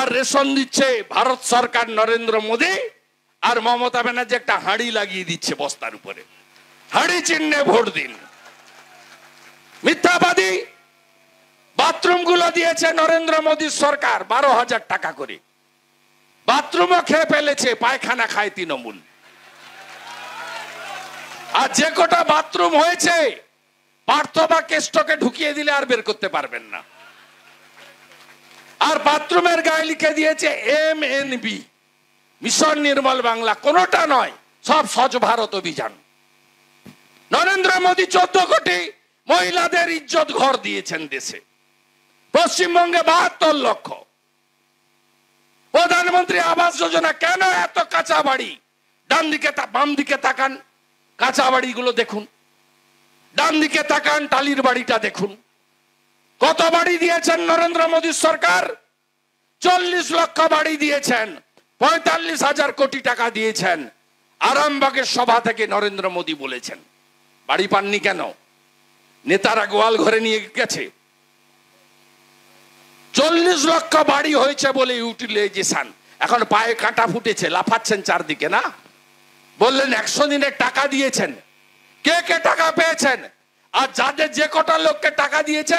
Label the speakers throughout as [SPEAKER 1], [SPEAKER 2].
[SPEAKER 1] আর ration দিচ্ছে ভারত সরকার, নরেন্দ্র মোদী। আর মমতা ব্যানার্জি একটা হাঁড়ি লাগিয়ে দিচ্ছে বস্তার উপরে, হাঁড়ি চিহ্নে ভোট দিন। মিথ্যাবাদী। বাথরুম গুলো দিয়েছে নরেন্দ্র মোদী সরকার 12,000 টাকা করে, বাথরুমও খেয়ে ফেলেছে, পায়খানা খায় তৃণমূল। আর যে কটা বাথরুম হয়েছে পার্থ বা কেষ্টকে ঢুকিয়ে দিলে আর বের করতে পারবেন না। আর বাথরুমের গায়ে লিখে দিয়েছে MNB, মিশন নির্মল বাংলা। কোনোটা নয়, সব স্বচ্ছ ভারত অভিযান। নরেন্দ্র মোদী 14 কোটি মহিলাদের ইজ্জত ঘর দিয়েছেন দেশে। পশ্চিমবঙ্গে 72 লক্ষ। প্রধানমন্ত্রী আবাস যোজনা, কেন এত কাঁচা বাড়ি? ডান দিকে বাম দিকে তাকান, কাঁচা বাড়িগুলো দেখুন। ডান দিকে তাকান, টালির বাড়িটা দেখুন। কত বাড়ি দিয়েছেন নরেন্দ্র মোদী সরকার? 40 লক্ষ বাড়ি দিয়েছেন, 45,000 কোটি টাকা দিয়েছেন। আরামবাগের সভা থেকে নরেন্দ্র মোদী বলেছেন। বাড়ি পাননি কেন? নেতারা গোয়াল ঘরে নিয়ে গেছে। 40 লক্ষ বাড়ি হয়েছে বলে ইউটিলাইজেশন। এখন পায়ে কাঁটা ফুটেছে, লাফাচ্ছেন চারদিকে না? বললেন 100 দিনের টাকা দিয়েছেন। কে কে টাকা পেয়েছেন? আর যাদের যে কটা লোককে টাকা দিয়েছে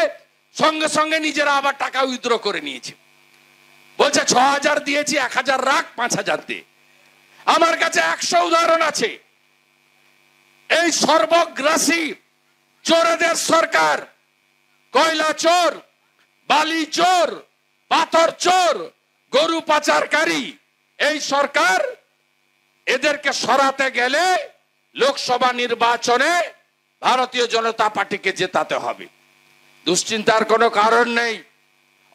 [SPEAKER 1] সঙ্গে সঙ্গে নিজেরা আবার টাকা উইথড্র করে নিয়েছে। বলছে 6,000 দিয়েছি, 1,000 রাখ, 5,000 দে। আমার কাছে 100 উদাহরণ আছে। এই সর্বগ্রাসী চোরেদের সরকার, কয়লা চোর, বালি চোর, পাথর চোর, গরু পাচারকারী এই সরকার, এদেরকে সরাতে গেলে লোকসভা নির্বাচনে ভারতীয় জনতা পার্টিকে জেতাতে হবে। দুশ্চিন্তার কোনো কারণ নেই।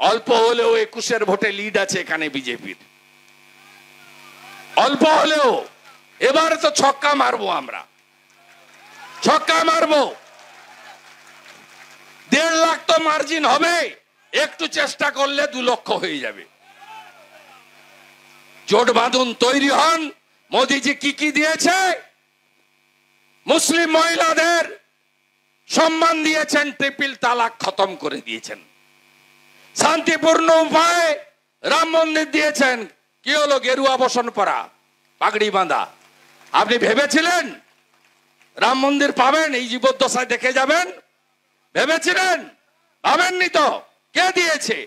[SPEAKER 1] অল্প হলেও 21-এর ভোটে লিড আছে এখানে বিজেপির। অল্প হলেও এবারে তো ছক্কা মারবো, আমরা ছক্কা মারবো। 1.5 লাখ তো মার্জিন হবে, একটু চেষ্টা করলে 2 লক্ষ হয়ে যাবে। জোট বাঁধুন, তৈরি হন। মোদীজি কি কি দিয়েছে? মুসলিম মহিলাদের সম্মান দিয়েছেন, ট্রিপল তালাক খতম করে দিয়েছেন। শান্তিপূর্ণ উপায়ে রাম মন্দির দিয়েছেন। কি হলো? গেরুয়া বসন পরা, পাগড়ি বাঁধা। আপনি ভেবেছিলেন রাম মন্দির পাবেন? এই জীবদ্দশায় দেখে যাবেন? ভেবেছিলেন? পাবেননি তো। কে দিয়েছে?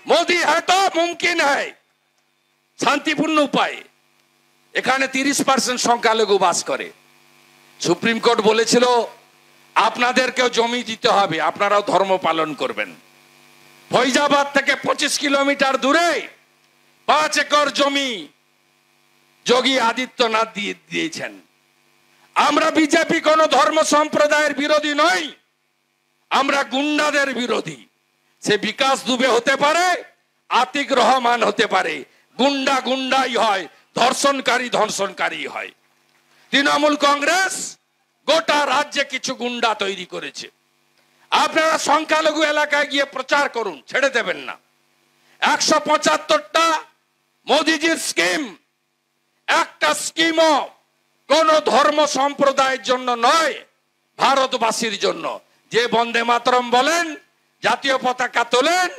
[SPEAKER 1] মোদী হ্যাঁ তো মুমকিন হ্যায়। শান্তিপূর্ণ উপায়ে। এখানে 30% সংখ্যালঘু বাস করে। সুপ্রিম কোর্ট বলেছিল আপনাদেরকেও জমি দিতে হবে, আপনারাও ধর্ম পালন করবেন। ফৈজাবাদ থেকে 25 কিলোমিটার দূরে 5 একর জমি যোগী আদিত্যনাথ দিয়েছেন। আমরা বিজেপি কোন ধর্ম সম্প্রদায়ের বিরোধী নই, আমরা গুন্ডাদের বিরোধী। সে বিকাশ দুবে হতে পারে, আতিক রহমান হতে পারে। গুন্ডা গুন্ডাই হয়, ধর্ষণকারী ধর্ষণকারী হয়। তৃণমূল কংগ্রেস গোটা রাজ্যে কিছু গুন্ডা তৈরি করেছে। আপনারা সংখ্যালঘু এলাকায় গিয়ে প্রচার করুন, ছেড়ে দেবেন না। 175টা মোদিজির স্কিম, একটা স্কিমও কোন ধর্ম সম্প্রদায়ের জন্য নয়, ভারতবাসীর জন্য। যে বন্দে মাতরম বলেন, জাতীয় পতাকা তোলেন,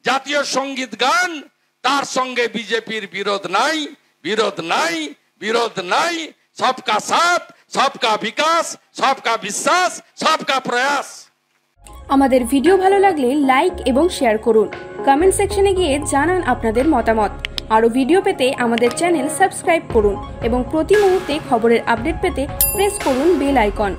[SPEAKER 1] জাতীয় সঙ্গীত গান, তার সঙ্গে বিজেপির বিরোধ নাই, বিরোধ নাই, বিরোধ নাই। সবকা সাথ, সবকা বিকাশ, সবকা বিশ্বাস, সবকা প্রয়াস।
[SPEAKER 2] আমাদের ভিডিও ভালো লাগলে লাইক এবং শেয়ার করুন। কমেন্ট সেকশনে গিয়ে জানান আপনাদের মতামত। আরো ভিডিও পেতে আমাদের চ্যানেল সাবস্ক্রাইব করুন এবং প্রতি মুহূর্তে খবরের আপডেট পেতে প্রেস করুন বেল আইকন।